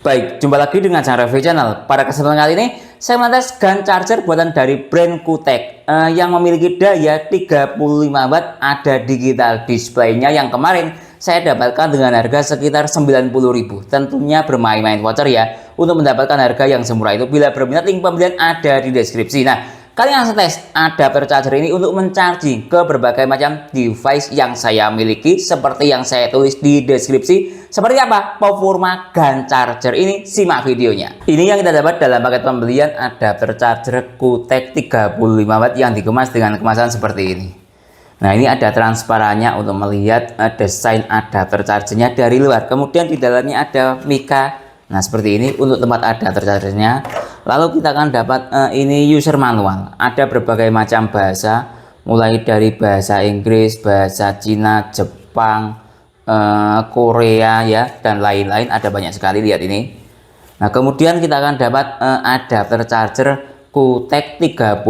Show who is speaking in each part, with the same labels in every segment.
Speaker 1: Baik, jumpa lagi dengan channel review channel. Pada kesempatan kali ini, saya mengetes gun charger buatan dari brand QTech yang memiliki daya 35 watt, ada digital displaynya yang kemarin saya dapatkan dengan harga sekitar 90.000. Tentunya bermain-main voucher ya, untuk mendapatkan harga yang semurah itu. Bila berminat, link pembelian ada di deskripsi. Nah, kali yang saya tes adapter charger ini untuk mencharging ke berbagai macam device yang saya miliki, seperti yang saya tulis di deskripsi. Seperti apa performa gun charger ini? Simak videonya. Ini yang kita dapat dalam paket pembelian adapter charger QTech 35 watt yang dikemas dengan kemasan seperti ini. Nah, ini ada transparannya untuk melihat desain adapter chargernya dari luar. Kemudian di dalamnya ada mika. Nah, seperti ini untuk tempat adapter chargernya. Lalu kita akan dapat ini user manual. Ada berbagai macam bahasa, mulai dari bahasa Inggris, bahasa Cina, Jepang, Korea ya, dan lain-lain. Ada banyak sekali, lihat ini. Nah, kemudian kita akan dapat adapter charger QTech 35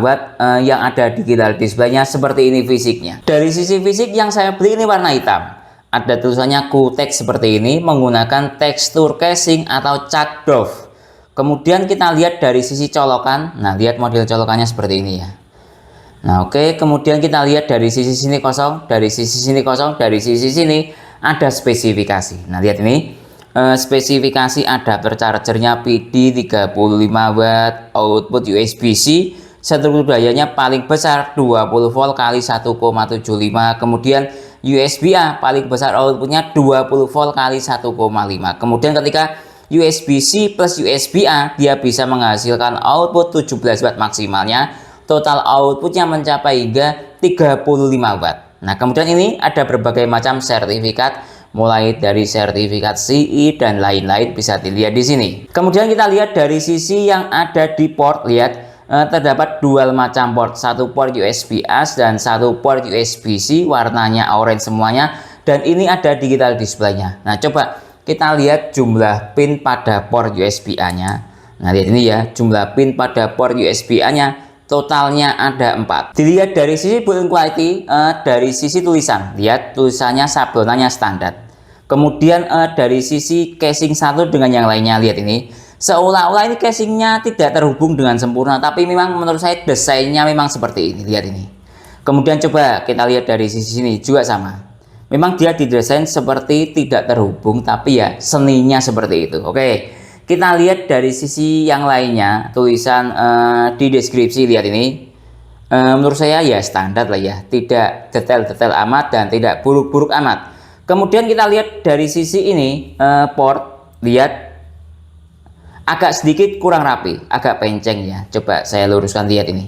Speaker 1: watt yang ada digital displaynya seperti ini fisiknya. Dari sisi fisik yang saya beli ini warna hitam. Ada tulisannya QTech seperti ini menggunakan tekstur casing atau cat doff. Kemudian kita lihat dari sisi colokan. Nah, lihat model colokannya seperti ini ya. Nah, oke, kemudian kita lihat dari sisi sini kosong, dari sisi sini kosong, dari sisi sini ada spesifikasi. Nah, lihat ini spesifikasi adapter chargernya PD 35 watt, output USB-C, struktur dayanya paling besar 20 volt kali 1,75, kemudian USB-A paling besar outputnya 20 volt kali 1,5. Kemudian ketika USB-C plus USB-A dia bisa menghasilkan output 17 watt maksimalnya. Total outputnya mencapai hingga 35 watt. Nah, kemudian ini ada berbagai macam sertifikat, mulai dari sertifikat CE dan lain-lain, bisa dilihat di sini. Kemudian kita lihat dari sisi yang ada di port, lihat terdapat dual macam port, satu port USB-A dan satu port USB-C, warnanya orange semuanya, dan ini ada digital displaynya. Nah, coba kita lihat jumlah pin pada port USB-A-nya. Nah, lihat ini ya, jumlah pin pada port USB-A-nya. Totalnya ada 4. Dilihat dari sisi build quality, dari sisi tulisan, lihat tulisannya sablonannya standar. Kemudian dari sisi casing satu dengan yang lainnya, lihat ini seolah-olah ini casingnya tidak terhubung dengan sempurna, tapi memang menurut saya desainnya memang seperti ini, lihat ini. Kemudian coba kita lihat dari sisi sini juga sama. Memang dia didesain seperti tidak terhubung, tapi ya seninya seperti itu. Oke. Kita lihat dari sisi yang lainnya, tulisan di deskripsi, lihat ini. Menurut saya ya standar lah ya, tidak detail-detail amat dan tidak buruk-buruk amat. Kemudian kita lihat dari sisi ini, port, lihat agak sedikit kurang rapi, agak penceng ya. Coba saya luruskan, lihat ini.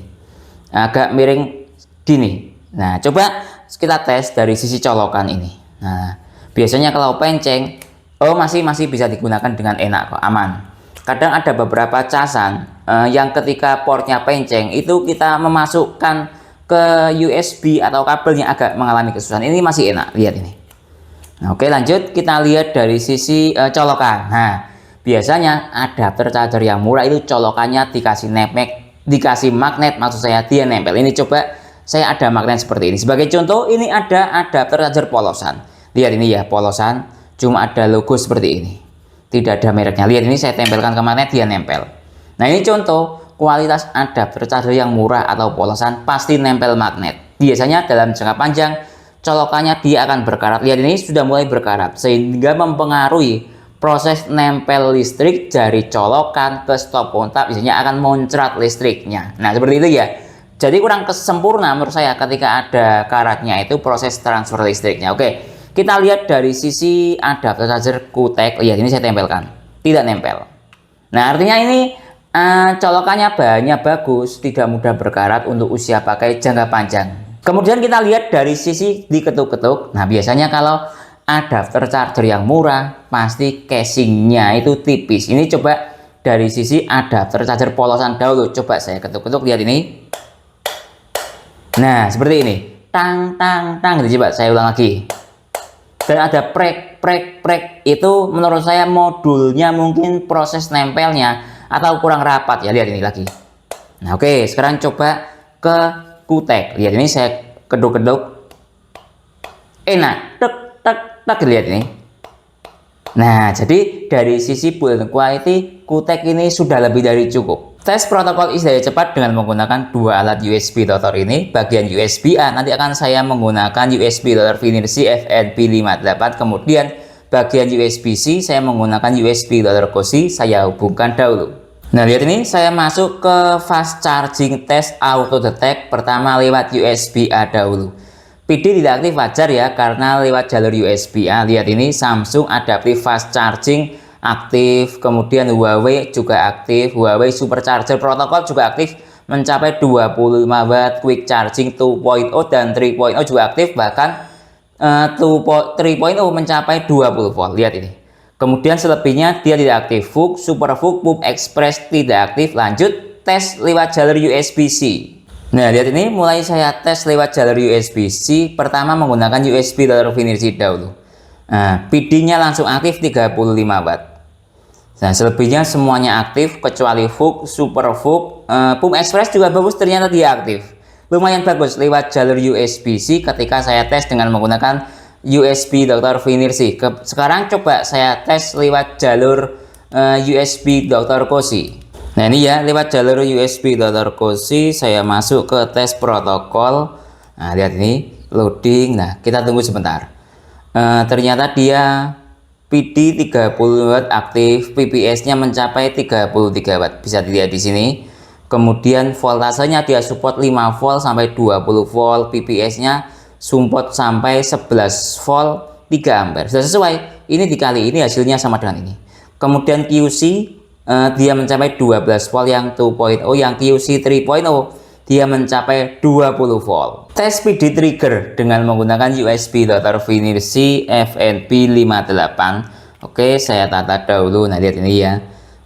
Speaker 1: Agak miring gini. Nah, coba kita tes dari sisi colokan ini. Nah, biasanya kalau penceng, oh masih bisa digunakan dengan enak kok, aman. Kadang ada beberapa casan yang ketika portnya penceng itu kita memasukkan ke USB atau kabelnya agak mengalami kesusahan. Ini masih enak, lihat ini. Nah, oke, lanjut kita lihat dari sisi colokan. Nah, biasanya adapter charger yang murah itu colokannya dikasih magnet, maksud saya dia nempel. Ini coba saya ada magnet seperti ini. Sebagai contoh, ini ada adapter charger polosan. Lihat ini ya, polosan. Cuma ada logo seperti ini, tidak ada mereknya. Lihat ini saya tempelkan ke magnet, dia nempel. Nah, ini contoh kualitas adapter charger yang murah atau polosan pasti nempel magnet. Biasanya dalam jangka panjang colokannya dia akan berkarat. Lihat ini sudah mulai berkarat, sehingga mempengaruhi proses nempel listrik dari colokan ke stop kontak. Biasanya akan muncrat listriknya. Nah, seperti itu ya. Jadi kurang sempurna menurut saya ketika ada karatnya itu proses transfer listriknya. Oke. Kita lihat dari sisi adapter charger QTech, lihat ini saya tempelkan, tidak nempel. Nah, artinya ini colokannya bahannya bagus, tidak mudah berkarat untuk usia pakai jangka panjang. Kemudian kita lihat dari sisi diketuk-ketuk. Nah, biasanya kalau adapter charger yang murah, pasti casingnya itu tipis. Ini coba dari sisi adapter charger polosan dahulu. Coba saya ketuk-ketuk, lihat ini. Nah, seperti ini. Tang, tang, tang. Coba saya ulang lagi. Dan ada prek itu menurut saya modulnya mungkin proses nempelnya atau kurang rapat ya, lihat ini lagi. Nah, oke, sekarang coba ke QTech, lihat ini saya keduk-keduk, enak, tek tek tek, lihat ini. Nah, jadi dari sisi build quality, QTEC ini sudah lebih dari cukup. Tes protokol isi daya cepat dengan menggunakan dua alat USB Doctor ini. Bagian USB A nanti akan saya menggunakan USB Doctor Finersi FNP58. Kemudian bagian USB C saya menggunakan USB Doctor Cosi. Saya hubungkan dahulu. Nah, lihat ini saya masuk ke fast charging test auto detect. Pertama lewat USB A dahulu. PD tidak aktif wajar ya, karena lewat jalur USB A. Lihat ini Samsung adaptive fast charging aktif, kemudian Huawei juga aktif, Huawei supercharger protokol juga aktif mencapai 25 watt, quick charging 2.0 dan 3.0 juga aktif, bahkan 3.0 mencapai 20 volt. Lihat ini. Kemudian selebihnya dia tidak aktif. VOOC, Super VOOC, PUB Express tidak aktif. Lanjut tes lewat jalur USB-C. Nah, lihat ini mulai saya tes lewat jalur USB-C. Pertama menggunakan USB Doctor Finersi dahulu. Nah, PD-nya langsung aktif 35 watt. Nah, selebihnya semuanya aktif kecuali VOOC, Super VOOC, PUB Express juga bagus, ternyata dia aktif. Lumayan bagus lewat jalur USB-C ketika saya tes dengan menggunakan USB Doctor Finersi. Sekarang coba saya tes lewat jalur USB Doctor Cosi. Nah, ini ya, lewat jalur USB Doctor Cosi saya masuk ke tes protokol. Nah, lihat ini loading. Nah, kita tunggu sebentar. Ternyata dia PD 30 watt aktif, PPS-nya mencapai 33 watt. Bisa dilihat di sini. Kemudian voltasenya dia support 5 volt sampai 20 volt, PPS-nya support sampai 11 volt 3 ampere. Sudah sesuai. Ini dikali ini hasilnya sama dengan ini. Kemudian QC dia mencapai 12 volt yang 2.0, yang QC 3.0 dia mencapai 20 volt. Tes PD trigger dengan menggunakan USB Doctor Finersi FNP58. Oke, saya tata dahulu. Nah, lihat ini ya,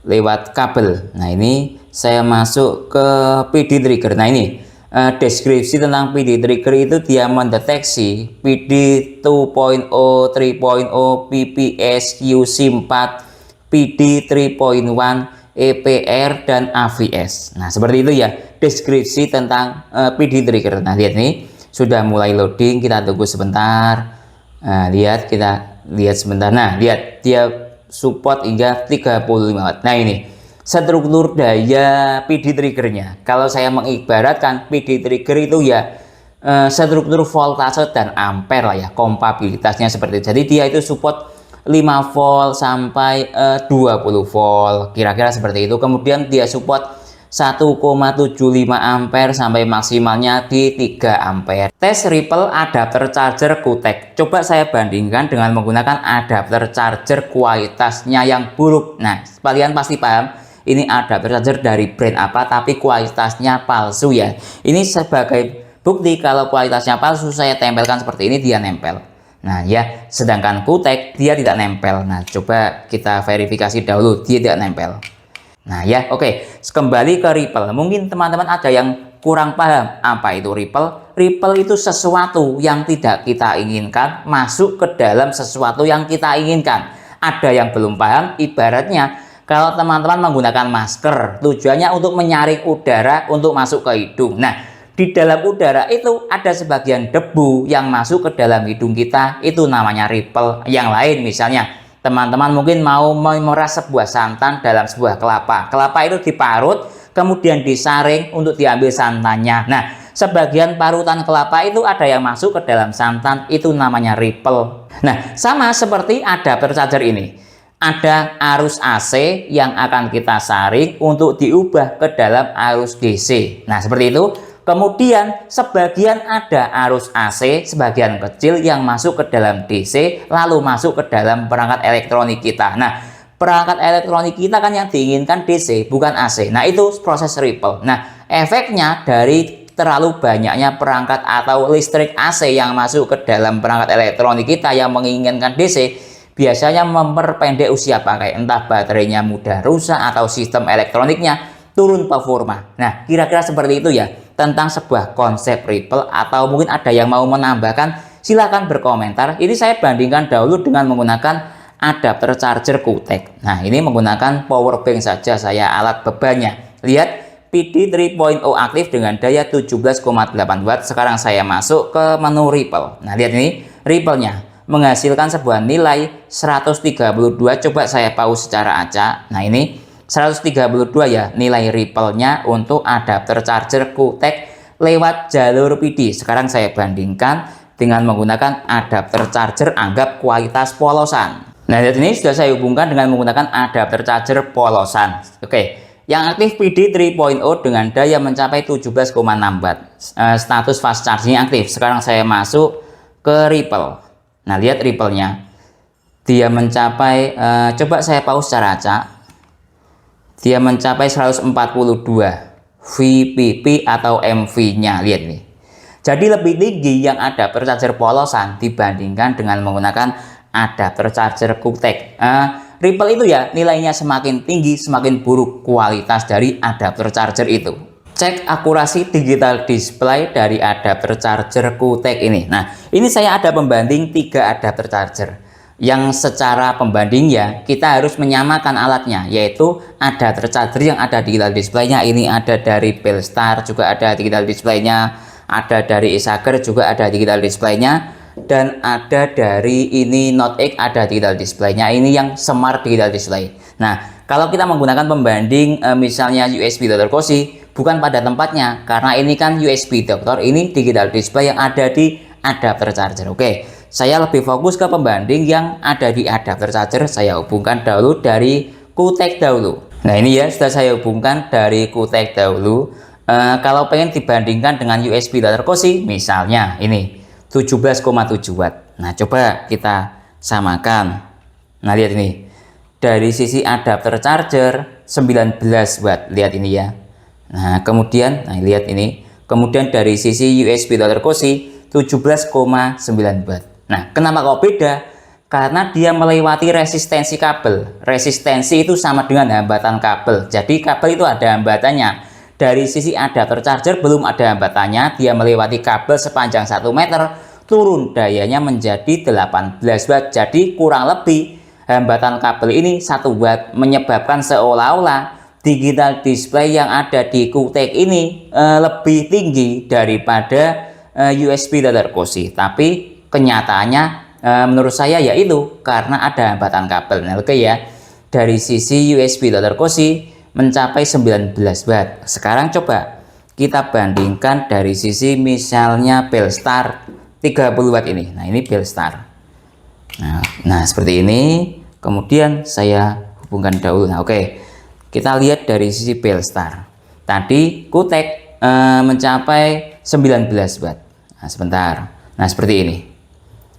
Speaker 1: lewat kabel. Nah, ini saya masuk ke PD trigger. Nah, ini deskripsi tentang PD trigger itu dia mendeteksi PD 2.0, 3.0, PPS, QC 4, PD 3.1, EPR, dan AVS. Nah, seperti itu ya deskripsi tentang PD trigger. Nah, lihat nih sudah mulai loading, kita tunggu sebentar. Nah, lihat, kita lihat sebentar. Nah, lihat dia support hingga 35 watt. Nah, ini struktur daya PD triggernya. Kalau saya mengibaratkan PD trigger itu ya struktur voltase dan ampere lah ya, kompabilitasnya seperti itu. Jadi dia itu support 5 volt sampai 20 volt, kira-kira seperti itu. Kemudian dia support 1,75 ampere sampai maksimalnya di 3 ampere. Tes Ripple adapter charger QTEC. Coba saya bandingkan dengan menggunakan adapter charger kualitasnya yang buruk. Nah, kalian pasti paham ini adapter charger dari brand apa, tapi kualitasnya palsu ya. Ini sebagai bukti kalau kualitasnya palsu, saya tempelkan seperti ini, dia nempel. Nah ya, sedangkan QTEC dia tidak nempel. Nah, coba kita verifikasi dahulu, dia tidak nempel. Nah ya, oke. Kembali ke Ripple. Mungkin teman-teman ada yang kurang paham apa itu Ripple. Ripple itu sesuatu yang tidak kita inginkan masuk ke dalam sesuatu yang kita inginkan. Ada yang belum paham, ibaratnya kalau teman-teman menggunakan masker, tujuannya untuk menyaring udara untuk masuk ke hidung. Nah, di dalam udara itu ada sebagian debu yang masuk ke dalam hidung kita, itu namanya Ripple. Yang lain misalnya teman-teman mungkin mau memeras sebuah santan dalam sebuah kelapa. Kelapa itu diparut, kemudian disaring untuk diambil santannya. Nah, sebagian parutan kelapa itu ada yang masuk ke dalam santan, itu namanya Ripple. Nah, sama seperti adapter charger ini. Ada arus AC yang akan kita saring untuk diubah ke dalam arus DC. Nah, seperti itu. Kemudian sebagian ada arus AC, sebagian kecil yang masuk ke dalam DC, lalu masuk ke dalam perangkat elektronik kita. Nah, perangkat elektronik kita kan yang diinginkan DC, bukan AC. Nah, itu proses Ripple. Nah, efeknya dari terlalu banyaknya perangkat atau listrik AC yang masuk ke dalam perangkat elektronik kita yang menginginkan DC, biasanya memperpendek usia pakai. Entah baterainya mudah rusak atau sistem elektroniknya turun performa. Nah, kira-kira seperti itu ya tentang sebuah konsep Ripple. Atau mungkin ada yang mau menambahkan, silahkan berkomentar. Ini saya bandingkan dahulu dengan menggunakan adapter charger QTEC. Nah, ini menggunakan power bank saja saya alat bebannya. Lihat, PD 3.0 aktif dengan daya 17,8 watt. Sekarang saya masuk ke menu Ripple. Nah, lihat ini Ripple-nya. menghasilkan sebuah nilai 132. Coba saya pause secara acak. Nah ini 132 ya nilai ripple-nya untuk adapter charger QTEC lewat jalur PD. Sekarang saya bandingkan dengan menggunakan adapter charger anggap kualitas polosan. Nah, lihat ini sudah saya hubungkan dengan menggunakan adapter charger polosan. Oke, yang aktif PD 3.0 dengan daya mencapai 17,6 watt. Status fast charging aktif. Sekarang saya masuk ke ripple. Nah, lihat ripple-nya. Dia mencapai, coba saya pause secara acak. Dia mencapai 142 VPP atau MV-nya. Lihat nih. Jadi lebih tinggi yang adapter charger polosan dibandingkan dengan menggunakan adapter charger QTEC. Ripple itu ya nilainya semakin tinggi semakin buruk kualitas dari adapter charger itu. Cek akurasi digital display dari adapter charger QTEC ini. Nah, ini saya ada pembanding 3 adapter charger. Yang secara pembanding ya kita harus menyamakan alatnya, yaitu adapter charger yang ada digital displaynya ini ada dari Belstar juga ada digital displaynya, ada dari Acer juga ada digital displaynya, dan ada dari ini Note X ada digital displaynya, ini yang smart digital display. Nah, kalau kita menggunakan pembanding misalnya USB Dr. Cosi bukan pada tempatnya karena ini kan USB Dr. ini digital display yang ada di adapter charger. Oke, saya lebih fokus ke pembanding yang ada di adapter charger. Saya hubungkan dahulu dari QTEC dahulu. Nah ini ya sudah saya hubungkan dari QTEC dahulu. Kalau pengen dibandingkan dengan USB Dr. Cosi misalnya ini 17,7 watt. Nah coba kita samakan. Nah lihat ini dari sisi adapter charger 19 watt, lihat ini ya. Nah kemudian lihat ini, kemudian dari sisi USB Dr. Cosi 17,9 watt. Nah kenapa kok beda? Karena dia melewati resistensi kabel. Resistensi itu sama dengan hambatan kabel, jadi kabel itu ada hambatannya. Dari sisi adapter charger belum ada hambatannya, dia melewati kabel sepanjang 1 meter, turun dayanya menjadi 18 watt. Jadi kurang lebih hambatan kabel ini 1 watt, menyebabkan seolah-olah digital display yang ada di QTEC ini lebih tinggi daripada USB Dr. Cosi. Tapi kenyataannya menurut saya yaitu karena ada hambatan kabel. Nah, oke ya, dari sisi USB Dr. Cosi mencapai 19 watt. Sekarang coba kita bandingkan dari sisi misalnya Belstar 30 watt ini. Nah ini Belstar. Nah seperti ini. Kemudian saya hubungkan dahulu. Nah oke, kita lihat dari sisi Belstar. Tadi QTEC mencapai 19 watt. Nah sebentar. Nah seperti ini.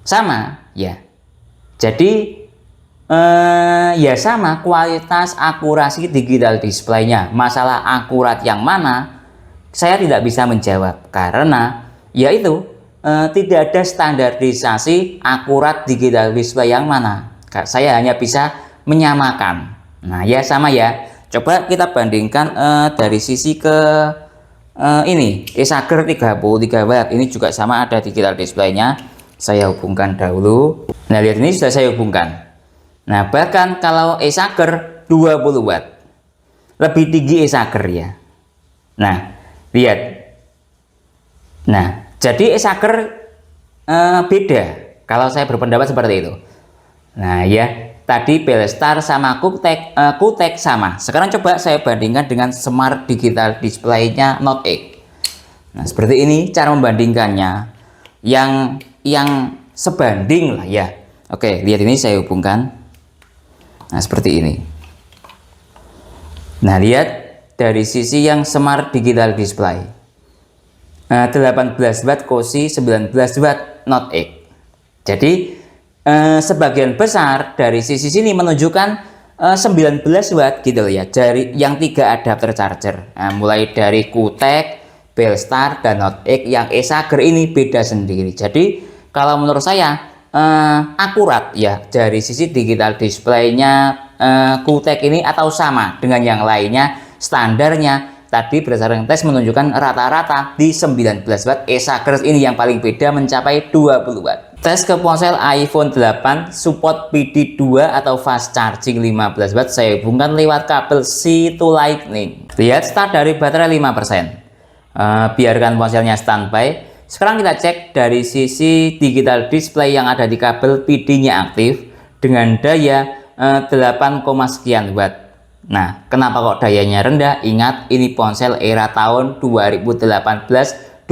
Speaker 1: Sama ya. Jadi ya sama kualitas akurasi digital displaynya. Masalah akurat yang mana saya tidak bisa menjawab karena yaitu tidak ada standarisasi akurat digital display yang mana. Saya hanya bisa menyamakan. Nah ya sama ya. Coba kita bandingkan dari sisi ke ini Acer 33 watt. Ini juga sama ada digital displaynya. Saya hubungkan dahulu. Nah lihat ini sudah saya hubungkan. Nah bahkan kalau Acer 20 watt lebih tinggi Acer ya. Nah lihat. Nah jadi Acer beda kalau saya berpendapat seperti itu. Nah ya tadi Belstar sama QTEC sama. Sekarang coba saya bandingkan dengan smart digital displaynya Note X. Nah seperti ini cara membandingkannya yang sebanding lah ya. Oke lihat ini saya hubungkan. Nah seperti ini. Nah lihat dari sisi yang smart digital display 18 watt Cosi, 19 watt Note X. Jadi sebagian besar dari sisi sini menunjukkan 19 watt gitu ya, dari yang 3 adapter charger. Nah, mulai dari QTEC, Belstar dan Note X. Yang Acer ini beda sendiri. Jadi kalau menurut saya akurat ya dari sisi digital displaynya QTEC ini atau sama dengan yang lainnya. Standarnya tadi berdasarkan tes menunjukkan rata-rata di 19 watt. Acer ini yang paling beda mencapai 20 watt. Tes ke ponsel iPhone 8 support PD 2 atau fast charging 15 watt. Saya hubungkan lewat kabel C to Lightning. Lihat start dari baterai 5%. Biarkan ponselnya standby. Sekarang kita cek dari sisi digital display yang ada di kabel PD-nya aktif dengan daya 8, sekian watt. Nah, kenapa kok dayanya rendah? Ingat, ini ponsel era tahun 2018-2017.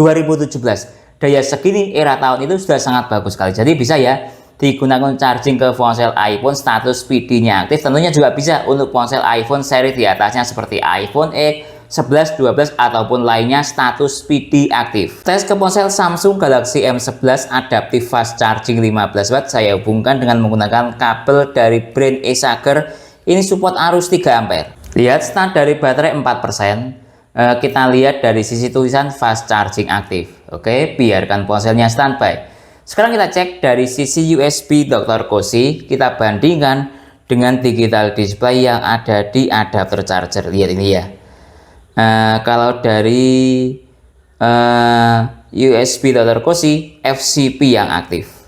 Speaker 1: Daya segini era tahun itu sudah sangat bagus sekali. Jadi bisa ya digunakan charging ke ponsel iPhone status PD-nya aktif. Tentunya juga bisa untuk ponsel iPhone seri di atasnya seperti iPhone X, 11, 12 ataupun lainnya status PD aktif. Tes ke ponsel Samsung Galaxy M11 Adaptive Fast Charging 15 watt saya hubungkan dengan menggunakan kabel dari brand Acer. Ini support arus 3 ampere. Lihat start dari baterai 4%. Kita lihat dari sisi tulisan fast charging aktif. Oke, biarkan ponselnya standby. Sekarang kita cek dari sisi USB Dr. Cozy. Kita bandingkan dengan digital display yang ada di adapter charger. Lihat ini ya. Kalau dari USB Dr. Cozy FCP yang aktif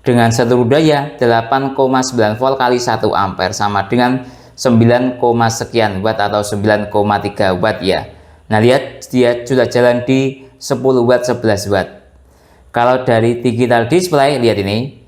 Speaker 1: dengan seluruh daya 8,9 volt kali 1 ampere sama dengan 9, sekian watt atau 9,3 watt ya. Nah lihat dia sudah jalan di 10 watt 11 watt. Kalau dari digital display lihat ini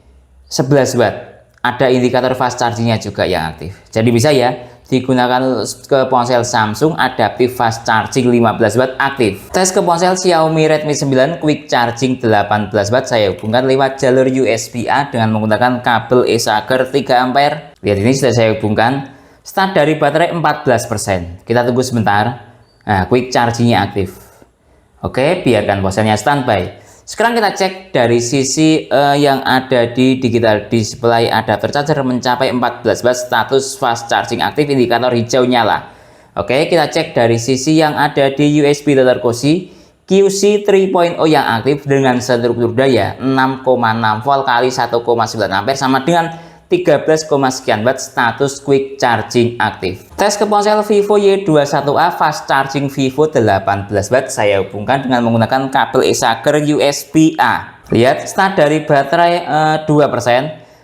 Speaker 1: 11 watt. Ada indikator fast chargingnya juga yang aktif. Jadi bisa ya digunakan ke ponsel Samsung Adaptive Fast Charging 15 watt aktif. Tes ke ponsel Xiaomi Redmi 9 Quick Charging 18 watt saya hubungkan lewat jalur USB-A dengan menggunakan kabel Acer 3 ampere. Lihat ini sudah saya hubungkan. Start dari baterai 14%. Kita tunggu sebentar. Nah, quick chargingnya aktif. Oke, biarkan ponselnya standby. Sekarang kita cek dari sisi yang ada di digital display adapter charger mencapai 14 watt status fast charging aktif, indikator hijau nyala. Oke, kita cek dari sisi yang ada di USB Dr. Cozy QC 3.0 yang aktif dengan struktur daya 6,6 volt kali 1,9 ampere sama dengan 13, sekian watt status quick charging aktif. Tes ke ponsel Vivo Y21A fast charging Vivo 18 watt saya hubungkan dengan menggunakan kabel Acer USB-A. Lihat start dari baterai 2%,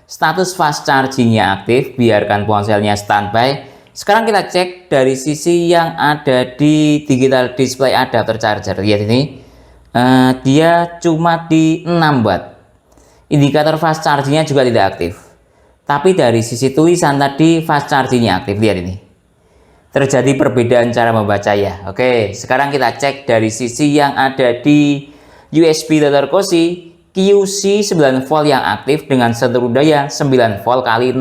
Speaker 1: status fast chargingnya aktif, biarkan ponselnya standby. Sekarang kita cek dari sisi yang ada di digital display adapter charger. Lihat ini dia cuma di 6 watt. Indikator fast chargingnya juga tidak aktif. Tapi dari sisi tulisan tadi fast chargingnya aktif. Lihat ini terjadi perbedaan cara membaca ya. Oke, sekarang kita cek dari sisi yang ada di USB Dr. Cozy QC 9 volt yang aktif dengan seluruh daya 9 volt kali 0,6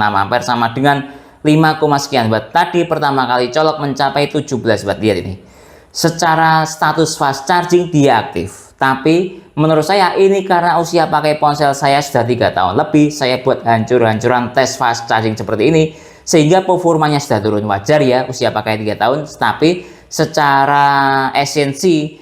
Speaker 1: ampere sama dengan 5, sekian watt. Tadi pertama kali colok mencapai 17 watt. Lihat ini secara status fast charging dia aktif, tapi menurut saya ini karena usia pakai ponsel saya sudah 3 tahun lebih, saya buat hancur-hancuran tes fast charging seperti ini sehingga performanya sudah turun. Wajar ya usia pakai 3 tahun, tapi secara esensi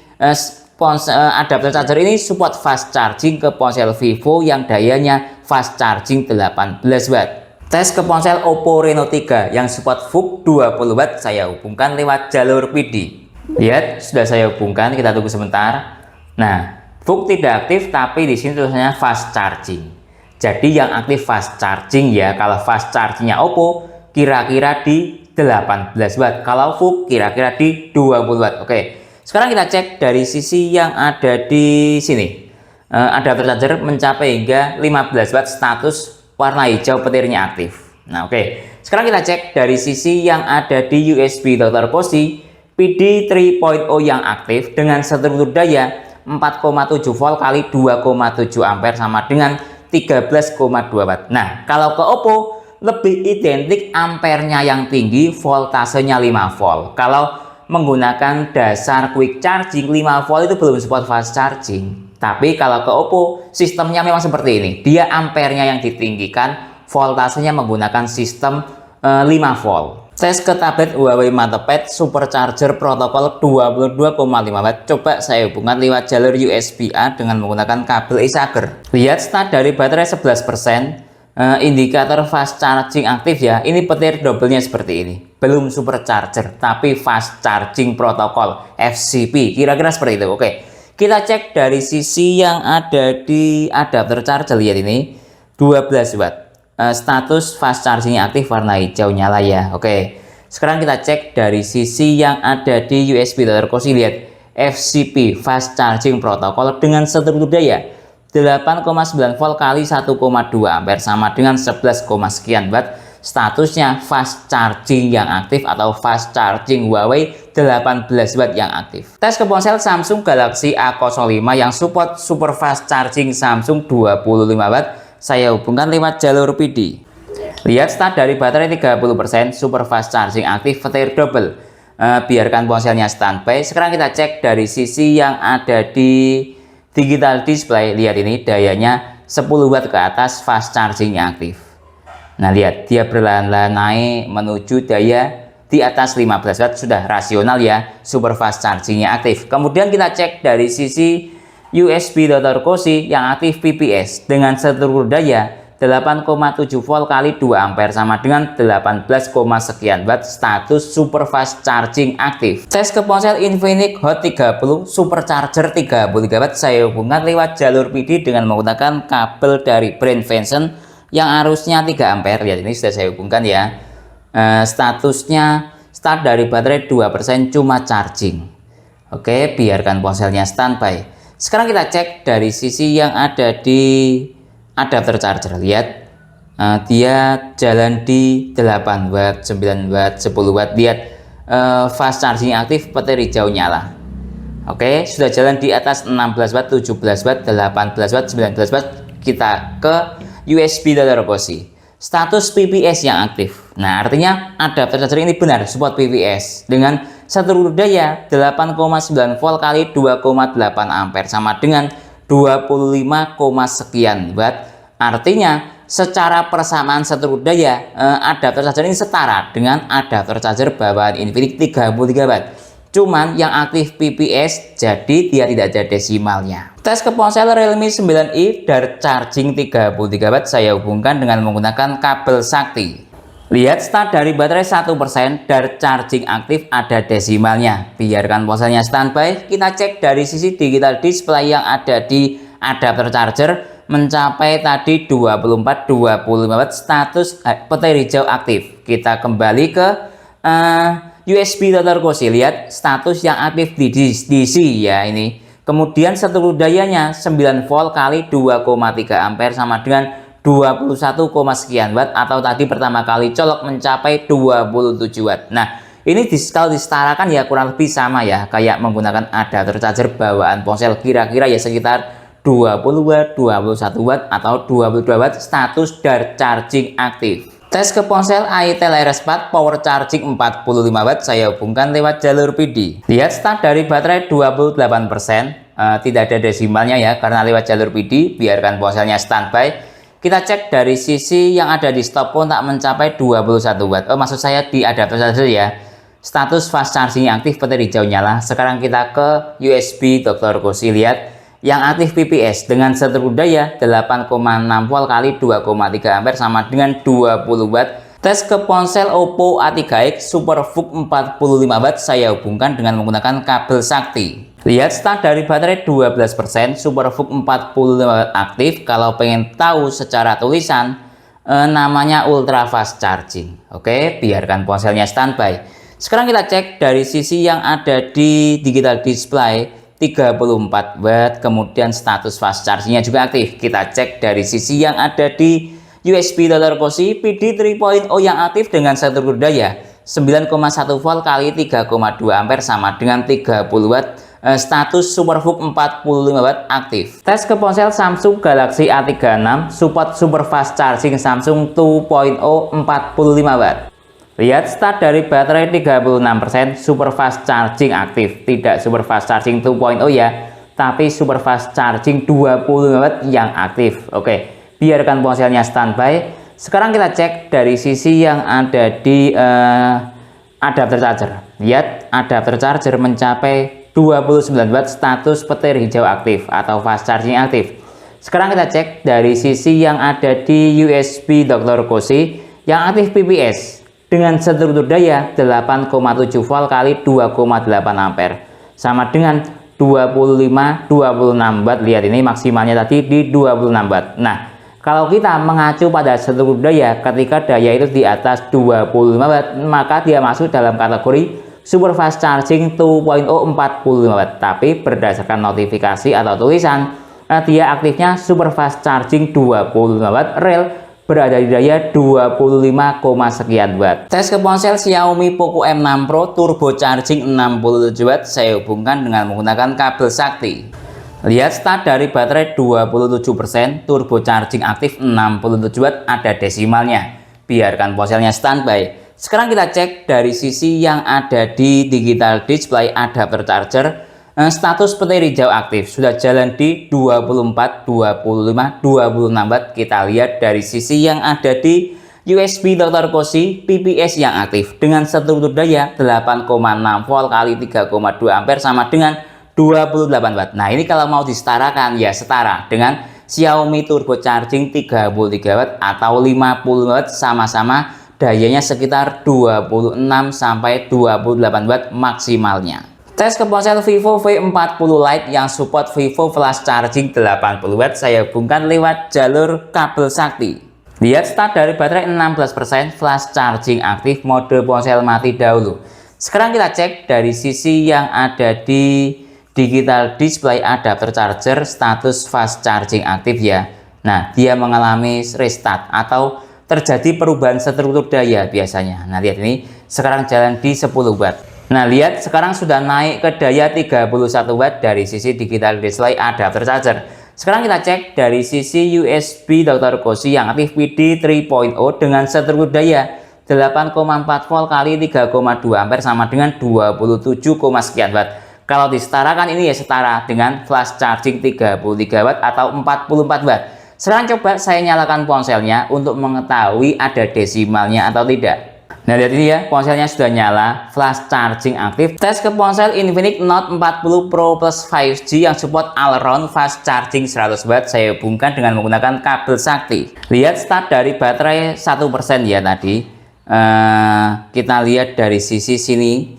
Speaker 1: adapter charger ini support fast charging ke ponsel Vivo yang dayanya fast charging 18 watt. Tes ke ponsel Oppo Reno 3 yang support VOOC 20 watt saya hubungkan lewat jalur PD. Lihat sudah saya hubungkan, kita tunggu sebentar. Nah, VOOC tidak aktif tapi di sini tulisannya fast charging. Jadi yang aktif fast charging ya. Kalau fast chargingnya Oppo kira-kira di 18 watt. Kalau VOOC kira-kira di 20 watt. Oke. Sekarang kita cek dari sisi yang ada di sini. Adapter charger mencapai hingga 15 watt status warna hijau petirnya aktif. Nah, oke. Sekarang kita cek dari sisi yang ada di USB Dr. Cozy PD 3.0 yang aktif dengan struktur daya 4,7 volt kali 2,7 ampere sama dengan 13,2 watt. Nah, kalau ke Oppo lebih identik ampernya yang tinggi, voltasenya 5 volt. Kalau menggunakan dasar quick charging 5 volt itu belum support fast charging. Tapi kalau ke Oppo sistemnya memang seperti ini. Dia ampernya yang ditinggikan, voltasenya menggunakan sistem 5 volt. Tes ke tablet Huawei MatePad Supercharger protokol 22,5 watt. Coba saya hubungkan lewat jalur USB-A dengan menggunakan kabel Acer. Lihat start dari baterai 11%. Indikator fast charging aktif ya. Ini petir double-nya seperti ini. Belum supercharger tapi fast charging protokol FCP. Kira-kira seperti itu. Oke. Kita cek dari sisi yang ada di adapter charger. Lihat ini 12 watt. Status fast charging aktif warna hijau nyala ya. Oke, sekarang kita cek dari sisi yang ada di USB Dr. Cozy. Lihat FCP Fast Charging Protocol dengan struktur daya 8,9 volt kali 1,2 ampere sama dengan 11, sekian watt. Statusnya fast charging yang aktif atau fast charging Huawei 18 watt yang aktif. Tes ke ponsel Samsung Galaxy A05 yang support super fast charging Samsung 25 watt. Saya hubungkan lewat jalur PD. Lihat start dari baterai 30%, super fast charging aktif petir double. Biarkan ponselnya standby. Sekarang kita cek dari sisi yang ada di digital display. Lihat ini dayanya 10 watt ke atas, fast charging yang aktif. Nah lihat dia perlahan-lahan naik menuju daya di atas 15 watt, sudah rasional ya, super fast chargingnya aktif. Kemudian kita cek dari sisi USB Dr. Cozy yang aktif PPS dengan struktur daya 8,7 volt kali 2 ampere sama dengan 18, sekian watt. Status super fast charging aktif. Tes ke ponsel Infinix Hot 30 supercharger 33 watt. Saya hubungkan lewat jalur PD dengan menggunakan kabel dari brand Venson yang arusnya 3 ampere. Lihat ini sudah saya hubungkan ya. Statusnya start dari baterai 2% cuma charging. Oke, biarkan ponselnya standby. Sekarang kita cek dari sisi yang ada di adapter charger. Lihat dia jalan di 8 watt, 9 watt, 10 watt. Lihat fast charging aktif, petir hijau nyala. Oke, sudah jalan di atas 16 watt, 17 watt, 18 watt, 19 watt. Kita ke USB Dr. Cozy. Status PPS yang aktif. Nah, artinya adapter charger ini benar support PPS dengan struktur daya 8,9 volt kali 2,8 ampere sama dengan 25, sekian watt. Artinya secara persamaan struktur daya adapter charger ini setara dengan adapter charger bawaan Infinix 33 watt. Cuman yang aktif PPS, jadi dia tidak ada desimalnya. Tes ke ponsel Realme 9i Dart Charging 33 watt. Saya hubungkan dengan menggunakan kabel sakti. Lihat start dari baterai 1%, Dart Charging aktif, ada desimalnya. Biarkan ponselnya standby. Kita cek dari sisi digital display yang ada di adapter charger mencapai tadi 24-25 watt. Status petir hijau aktif. Kita kembali ke USB Dr. Cozy. Lihat status yang aktif di DC ya ini. Kemudian struktur dayanya 9 volt kali 2,3 ampere sama dengan 21, sekian watt, atau tadi pertama kali colok mencapai 27 watt. Nah, ini kalau disetarakan ya kurang lebih sama ya, kayak menggunakan adapter charger bawaan ponsel, kira-kira ya sekitar 20 watt, 21 watt atau 22 watt. Status Dart Charging aktif. Tes ke ponsel Itel RS4 power charging 45 watt. Saya hubungkan lewat jalur PD. Lihat start dari baterai 28%, tidak ada desimalnya ya karena lewat jalur PD. Biarkan ponselnya standby. Kita cek dari sisi yang ada di stop pun tak mencapai 21 watt. Maksud saya di adapter charger ya. Status fast charging aktif, petir hijau nyala. Sekarang kita ke USB Dr. Cozy. Lihat yang aktif PPS dengan struktur daya 8,6 volt kali 2,3 ampere sama dengan 20 watt. Tes ke ponsel Oppo A3X SuperVOOC 45 watt. Saya hubungkan dengan menggunakan kabel sakti. Lihat start dari baterai 12%, SuperVOOC 45 watt aktif. Kalau pengen tahu secara tulisan namanya ultra fast charging. Oke, biarkan ponselnya standby. Sekarang kita cek dari sisi yang ada di digital display 34 watt, kemudian status fast chargingnya juga aktif. Kita cek dari sisi yang ada di USB Dr. Cozy PD 3.0 yang aktif dengan struktur daya 9,1 volt kali 3,2 ampere sama dengan 30 watt. Status SuperVOOC 45 watt aktif. Tes ke ponsel Samsung Galaxy A36 support super fast charging Samsung 2.0 45 watt. Lihat start dari baterai 36%, super fast charging aktif. Tidak super fast charging 2.0 ya, tapi super fast charging 20 watt yang aktif. Oke, biarkan ponselnya standby. Sekarang kita cek dari sisi yang ada di adapter charger. Lihat adapter charger mencapai 29 watt, status petir hijau aktif atau fast charging aktif. Sekarang kita cek dari sisi yang ada di USB Dr. Cozy yang aktif PPS dengan struktur daya 8,7 volt kali 2,8 ampere sama dengan 25-26 watt. Lihat ini maksimalnya tadi di 26 watt. Nah, kalau kita mengacu pada struktur daya, ketika daya itu di atas 25 watt, maka dia masuk dalam kategori super fast charging 2.0 45 watt, tapi berdasarkan notifikasi atau tulisan dia aktifnya super fast charging 25 watt real berada di daya 25, sekian watt. Tes ke ponsel Xiaomi Poco M6 Pro turbo charging 67 watt saya hubungkan dengan menggunakan kabel sakti. Lihat start dari baterai 27%, turbo charging aktif 67 watt, ada desimalnya. Biarkan ponselnya standby. Sekarang kita cek dari sisi yang ada di digital display adapter charger. Status petir hijau aktif sudah jalan di 24, 25, 26 watt. Kita lihat dari sisi yang ada di USB Dr. Cozy PPS yang aktif dengan struktur daya 8,6 volt kali 3,2 ampere sama dengan 28 watt. Nah ini kalau mau disetarakan ya setara dengan Xiaomi turbo charging 33 watt atau 50 watt, sama-sama dayanya sekitar 26 sampai 28 watt maksimalnya. Tes ke ponsel Vivo V40 Lite yang support Vivo flash charging 80 watt saya hubungkan lewat jalur kabel sakti. Lihat start dari baterai 16%, flash charging aktif, mode ponsel mati dahulu. Sekarang kita cek dari sisi yang ada di digital display adapter charger, status fast charging aktif ya. Nah dia mengalami restart atau terjadi perubahan struktur daya biasanya. Nah lihat ini sekarang jalan di 10 watt. Nah lihat sekarang sudah naik ke daya 31 watt dari sisi digital display adapter charger. Sekarang kita cek dari sisi USB Dr. Cozy yang aktif PD 3.0 dengan struktur daya 8,4 volt kali 3,2 ampere sama dengan 27, sekian watt. Kalau disetarakan ini ya setara dengan flash charging 33 watt atau 44 watt. Sekarang coba saya nyalakan ponselnya untuk mengetahui ada desimalnya atau tidak. Nah lihat ini ya, ponselnya sudah nyala, flash charging aktif. Tes ke ponsel Infinix Note 40 Pro Plus 5G yang support all round fast charging 100 watt saya hubungkan dengan menggunakan kabel sakti. Lihat start dari baterai 1% ya tadi. Kita lihat dari sisi sini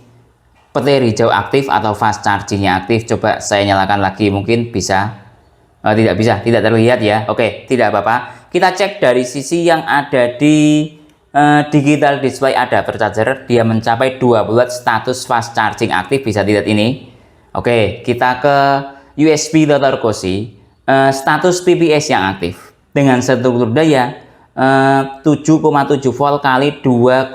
Speaker 1: petir hijau aktif atau fast chargingnya aktif. Coba saya nyalakan lagi, mungkin bisa. Tidak bisa, tidak terlihat ya. Oke, tidak apa-apa. Kita cek dari sisi yang ada di digital display adapter charger, dia mencapai 20 watt, status fast charging aktif, bisa dilihat ini. Oke, kita ke USB Dr. Cozy, status PPS yang aktif dengan struktur daya 7,7 volt kali 2,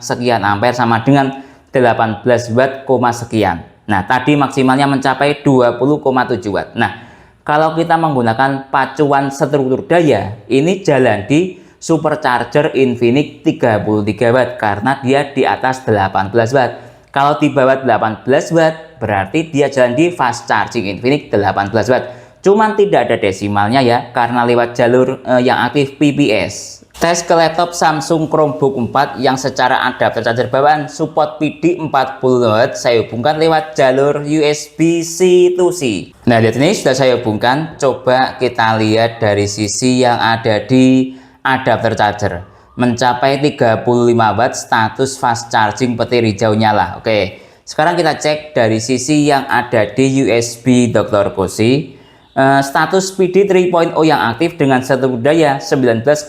Speaker 1: sekian ampere sama dengan 18 watt, sekian. Nah tadi maksimalnya mencapai 20,7 watt. Nah kalau kita menggunakan pacuan struktur daya, ini jalan di supercharger Infinix 33 watt karena dia di atas 18 watt. Kalau di bawah 18 watt berarti dia jalan di fast charging Infinix 18 watt. Cuman tidak ada desimalnya ya karena lewat jalur yang aktif PPS. Tes ke laptop Samsung Chromebook 4 yang secara adapter charger bawaan support PD 40 watt saya hubungkan lewat jalur USB C to C. Nah lihat ini sudah saya hubungkan. Coba kita lihat dari sisi yang ada di adapter charger mencapai 35 watt, status fast charging petir hijau nyala. Oke, sekarang kita cek dari sisi yang ada di USB Dr. Cozy, status PD 3.0 yang aktif dengan struktur daya 19,5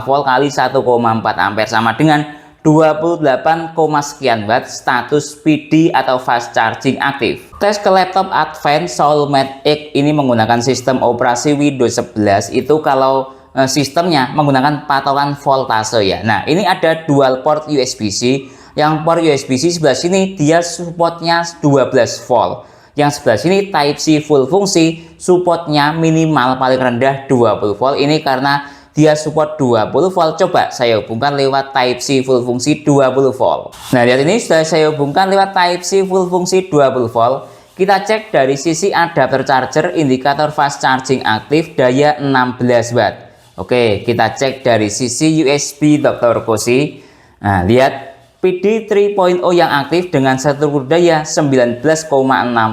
Speaker 1: volt kali 1,4 ampere sama dengan 28, sekian watt, status PD atau fast charging aktif. Tes ke laptop Advance Soulmate X ini menggunakan sistem operasi Windows 11. Itu kalau sistemnya menggunakan patokan voltase ya. Nah ini ada dual port USB-C. Yang port USB-C sebelah sini dia supportnya 12 volt. Yang sebelah sini Type-C full fungsi, supportnya minimal paling rendah 20 volt. Ini karena dia support 20 volt. Coba saya hubungkan lewat Type-C full fungsi 20 volt. Nah lihat ini sudah saya hubungkan lewat Type-C full fungsi 20 volt. Kita cek dari sisi adapter charger, indikator fast charging aktif, daya 16 watt. Oke, kita cek dari sisi USB Dr. Cozy. Nah, lihat PD 3.0 yang aktif dengan struktur daya 19,6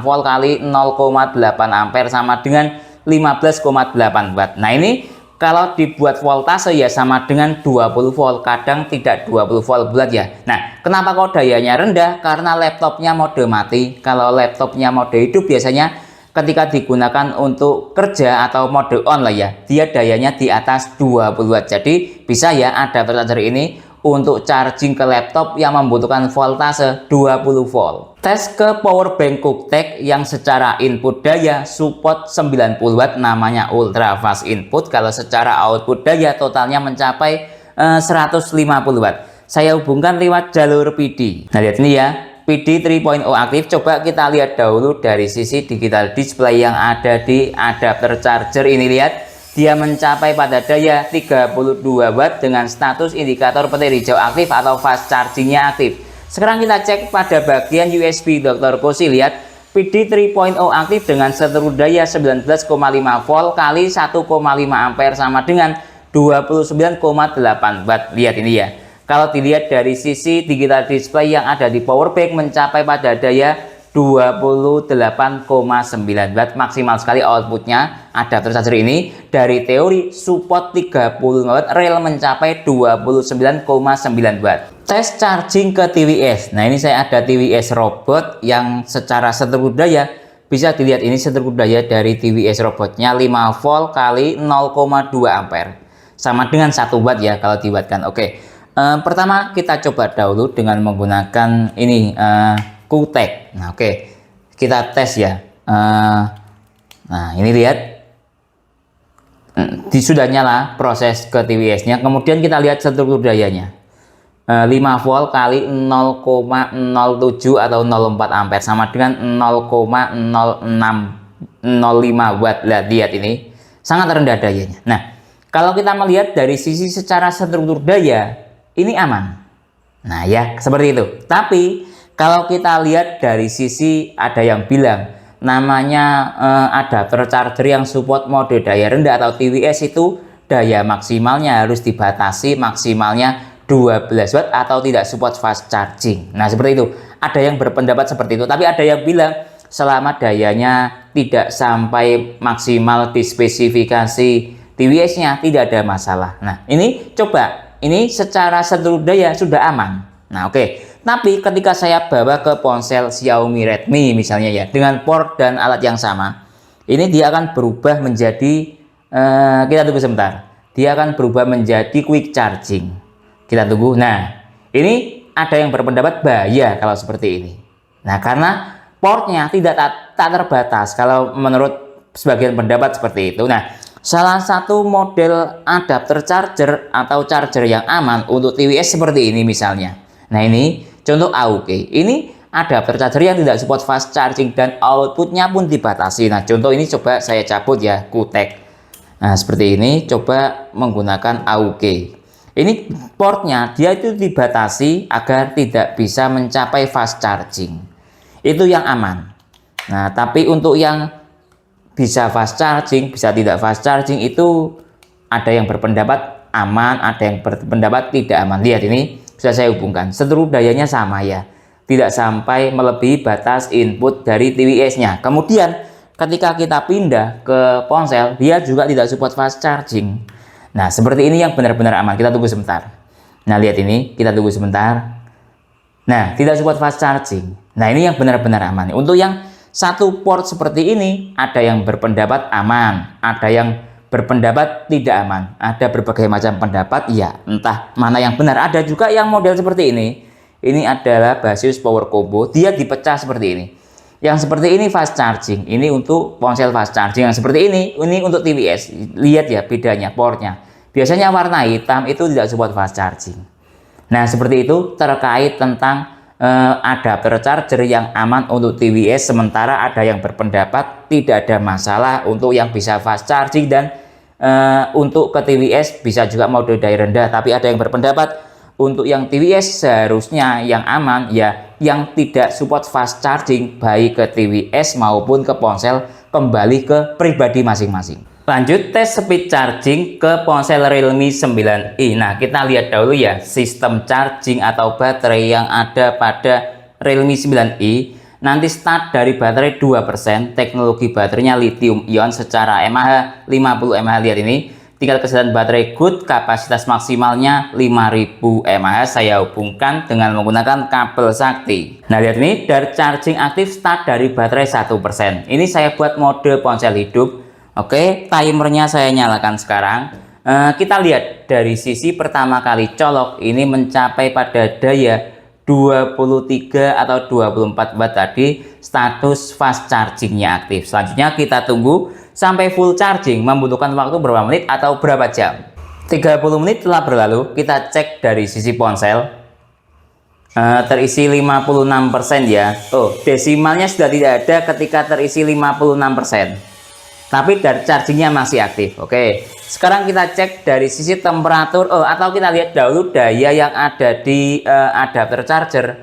Speaker 1: volt kali 0,8 ampere sama dengan 15,8 watt. Nah, ini kalau dibuat voltase ya sama dengan 20 volt, kadang tidak 20 volt bulat ya. Nah, kenapa kok dayanya rendah? Karena laptopnya mode mati. Kalau laptopnya mode hidup biasanya ketika digunakan untuk kerja atau mode on lah ya, dia dayanya di atas 20 watt. Jadi bisa ya adapter charger ini untuk charging ke laptop yang membutuhkan voltase 20 volt. Tes ke power bank QTech yang secara input daya support 90 watt namanya ultra fast input. Kalau secara output daya totalnya mencapai 150 watt. Saya hubungkan lewat jalur PD. Nah, lihat ini ya, PD 3.0 aktif. Coba kita lihat dahulu dari sisi digital display yang ada di adapter charger ini. Lihat, dia mencapai pada daya 32 watt dengan status indikator petir hijau aktif atau fast chargingnya aktif. Sekarang kita cek pada bagian USB Dr. Kosi. Lihat, PD 3.0 aktif dengan seteru daya 19,5 volt kali 1,5 ampere sama dengan 29,8 watt. Lihat ini ya. Kalau dilihat dari sisi digital display yang ada di power bank mencapai pada daya 28,9 watt, maksimal sekali outputnya adapter charger ini. Dari teori support 35 watt, real mencapai 29,9 watt. Tes charging ke TWS. Nah, ini saya ada TWS robot yang secara seteru daya bisa dilihat, ini seteru daya dari TWS robotnya 5 volt kali 0,2 ampere sama dengan 1 watt ya kalau diwattkan. Oke, pertama kita coba dahulu dengan menggunakan ini QTech. Nah, oke, kita tes ya. Nah, ini lihat, sudah nyala proses ke TWS-nya. Kemudian kita lihat struktur dayanya, 5 volt kali 0,07 atau 0,4 ampere sama dengan 0,0605 watt. Lihat ini sangat rendah dayanya. Nah, kalau kita melihat dari sisi secara struktur daya, ini aman. Nah ya, seperti itu. Tapi kalau kita lihat dari sisi, ada yang bilang namanya adapter charger yang support mode daya rendah atau TWS itu daya maksimalnya harus dibatasi maksimalnya 12 watt atau tidak support fast charging. Nah, seperti itu. Ada yang berpendapat seperti itu, tapi ada yang bilang selama dayanya tidak sampai maksimal di spesifikasi TWS-nya tidak ada masalah. Nah, ini coba, ini secara seluruh daya sudah aman. Nah, oke. Tapi ketika saya bawa ke ponsel Xiaomi Redmi misalnya ya, dengan port dan alat yang sama, ini dia akan berubah menjadi, kita tunggu sebentar, dia akan berubah menjadi quick charging. Kita tunggu. Nah, ini ada yang berpendapat bahaya kalau seperti ini. Nah, karena portnya tak terbatas kalau menurut sebagian pendapat seperti itu. Nah, salah satu model adapter charger atau charger yang aman untuk TWS seperti ini misalnya. Nah, ini contoh AUK. Ini adapter charger yang tidak support fast charging dan outputnya pun dibatasi. Nah, contoh ini coba saya cabut ya, QTech. Nah, seperti ini coba menggunakan AUK. Ini portnya dia itu dibatasi agar tidak bisa mencapai fast charging. Itu yang aman. Nah, tapi untuk yang bisa fast charging, bisa tidak fast charging itu ada yang berpendapat aman, ada yang berpendapat tidak aman. Lihat ini sudah saya hubungkan. Seluruh dayanya sama ya. Tidak sampai melebihi batas input dari TWS-nya. Kemudian ketika kita pindah ke ponsel, dia juga tidak support fast charging. Nah, seperti ini yang benar-benar aman. Kita tunggu sebentar. Nah, lihat ini, kita tunggu sebentar. Nah, tidak support fast charging. Nah, ini yang benar-benar aman. Untuk yang satu port seperti ini, ada yang berpendapat aman, ada yang berpendapat tidak aman. Ada berbagai macam pendapat, ya, entah mana yang benar. Ada juga yang model seperti ini. Ini adalah basis power combo, dia dipecah seperti ini. Yang seperti ini fast charging, ini untuk ponsel fast charging. Yang seperti ini untuk TWS. Lihat ya bedanya portnya. Biasanya warna hitam itu tidak support fast charging. Nah, seperti itu terkait tentang adapter charger yang aman untuk TWS. Sementara ada yang berpendapat tidak ada masalah untuk yang bisa fast charging dan untuk ke TWS bisa juga mode daya rendah. Tapi ada yang berpendapat untuk yang TWS seharusnya yang aman ya yang tidak support fast charging baik ke TWS maupun ke ponsel, kembali ke pribadi masing-masing. Lanjut tes speed charging ke ponsel Realme 9i. Nah, kita lihat dahulu ya sistem charging atau baterai yang ada pada Realme 9i. Nanti start dari baterai 2%, teknologi baterainya lithium ion secara mAh 50 mAh. Lihat ini, tingkat kesehatan baterai good, kapasitas maksimalnya 5000 mAh. Saya hubungkan dengan menggunakan kabel sakti. Nah, lihat ini, dari charging aktif start dari baterai 1%. Ini saya buat mode ponsel hidup. Oke, timernya saya nyalakan sekarang. Kita lihat dari sisi pertama kali colok ini mencapai pada daya 23 atau 24 watt tadi, status fast chargingnya aktif. Selanjutnya kita tunggu sampai full charging, membutuhkan waktu berapa menit atau berapa jam. 30 menit telah berlalu, kita cek dari sisi ponsel. Terisi 56% ya. Oh, desimalnya sudah tidak ada ketika terisi 56%. Tapi dari chargingnya masih aktif. Oke, sekarang kita cek dari sisi temperatur, atau kita lihat dahulu daya yang ada di adapter charger.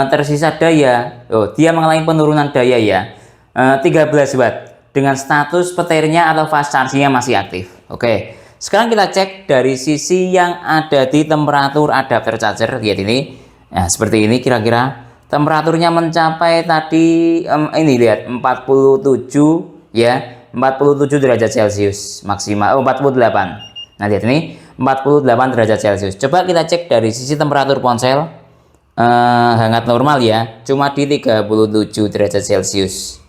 Speaker 1: Tersisa daya, dia mengalami penurunan daya ya, 13 watt dengan status petirnya atau fast chargingnya masih aktif. Oke, sekarang kita cek dari sisi yang ada di temperatur adapter charger. Lihat ini, nah seperti ini kira-kira temperaturnya mencapai tadi, ini lihat 47 ya, 47 derajat Celcius maksimal, 48. Nah lihat ini 48 derajat Celcius. Coba kita cek dari sisi temperatur ponsel, hangat normal ya, cuma di 37 derajat Celcius.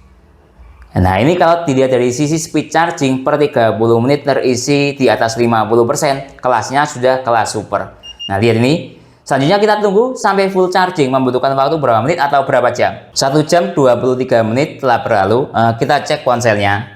Speaker 1: Nah ini kalau dilihat dari sisi speed charging per 30 menit terisi di atas 50%, kelasnya sudah kelas super. Nah lihat ini. Selanjutnya kita tunggu sampai full charging, membutuhkan waktu berapa menit atau berapa jam. 1 jam 23 menit telah berlalu. Kita cek ponselnya.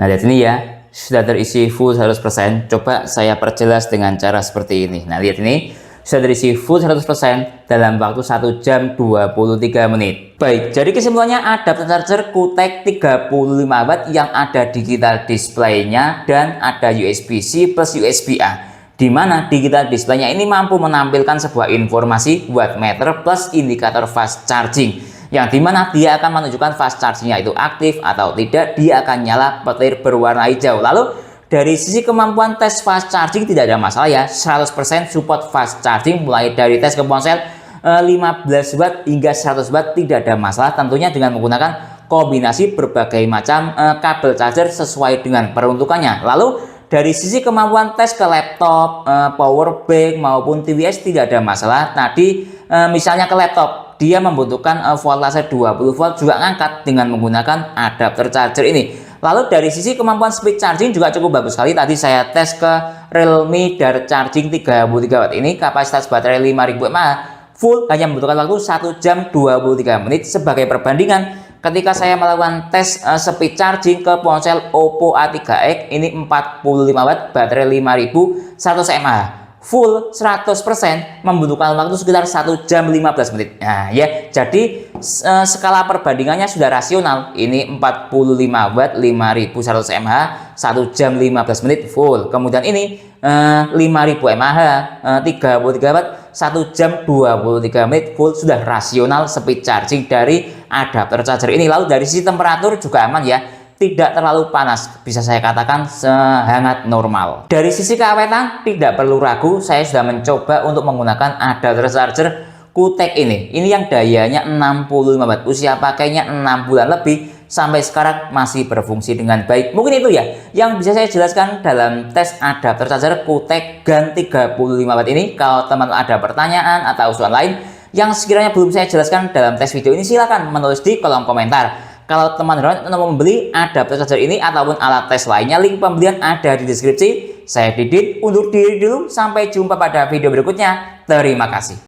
Speaker 1: Nah lihat ini ya, sudah terisi full 100%. Coba saya perjelas dengan cara seperti ini. Nah lihat ini, sudah terisi full 100% dalam waktu 1 jam 23 menit. Baik, jadi kesimpulannya adapter charger QTEC 35 watt yang ada digital displaynya dan ada USB-C plus USB-A, di mana digital displaynya ini mampu menampilkan sebuah informasi wattmeter plus indikator fast charging, yang dimana dia akan menunjukkan fast chargingnya itu aktif atau tidak. Dia akan nyala petir berwarna hijau. Lalu dari sisi kemampuan tes fast charging tidak ada masalah ya, 100% support fast charging, mulai dari tes ke ponsel 15 watt hingga 100 watt tidak ada masalah, tentunya dengan menggunakan kombinasi berbagai macam kabel charger sesuai dengan peruntukannya. Lalu dari sisi kemampuan tes ke laptop, power bank maupun TWS tidak ada masalah. Tadi misalnya ke laptop, dia membutuhkan voltase 20 volt juga ngangkat dengan menggunakan adapter charger ini. Lalu dari sisi kemampuan speed charging juga cukup bagus sekali. Tadi saya tes ke Realme Dart Charging 33 watt ini, kapasitas baterai 5000 mAh, full hanya membutuhkan waktu 1 jam 23 menit. Sebagai perbandingan, ketika saya melakukan tes speed charging ke ponsel Oppo A3X ini 45 watt, baterai 5100 mAh, full 100% membutuhkan waktu sekitar 1 jam 15 menit. Nah ya, jadi skala perbandingannya sudah rasional. Ini 45 watt 5100 mAh 1 jam 15 menit full. Kemudian ini 5000 mAh 33 watt 1 jam 23 menit full, sudah rasional speed charging dari adapter charger ini. Lalu dari sisi temperatur juga aman ya, tidak terlalu panas, bisa saya katakan sehangat normal. Dari sisi keawetan tidak perlu ragu, saya sudah mencoba untuk menggunakan adapter charger QTEC ini yang dayanya 65 watt, usia pakainya 6 bulan lebih, sampai sekarang masih berfungsi dengan baik. Mungkin itu ya yang bisa saya jelaskan dalam tes adapter charger QTEC GAN 35 watt ini. Kalau teman-teman ada pertanyaan atau usulan lain yang sekiranya belum saya jelaskan dalam tes video ini, silahkan menulis di kolom komentar. Kalau teman-teman mau membeli adapter charger ini ataupun alat tes lainnya, link pembelian ada di deskripsi. Saya Didit, undur diri dulu, sampai jumpa pada video berikutnya. Terima kasih.